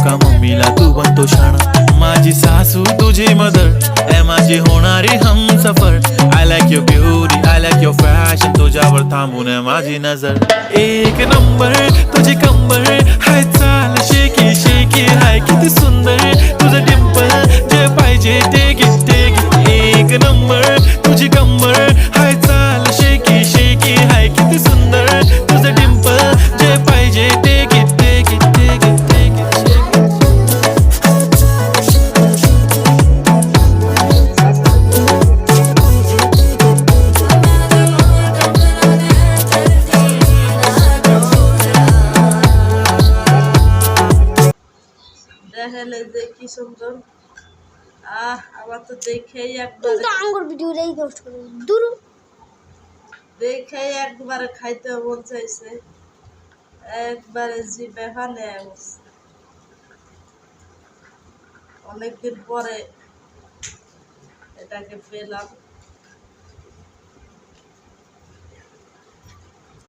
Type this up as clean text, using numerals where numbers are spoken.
का मम्मीला तू बनतो शाणा, माझी सासू तुझी मदर ए माझी होणारी Humsafar. I like your beauty, I like your fashion, तुझ्यावर थांबून आहे माझी नजर. एक नंबर तुझी कंबर हाय, चाल शेकी शेकी हाय, किती सुंदर तुझं डिंपल, जे पाहिजे ते घे ते घे. एक नंबर तुझी कंबर हाय, चाल शेकी शेकी हाय, किती सुंदर तुझं डिंपल, जे पाहिजे ते घे ते घे ते घे ते घे. দেখেন এই যে কি সুন্দর। আমার তো দেখেই একবার আঙ্গুর ভিডিওটাই পোস্ট করে দূর দেখেই একবারে খাইতে মন চাইছে, একবারে জিভে পানি আসছে। অনেকদিন পরে এটাকে পেলাম।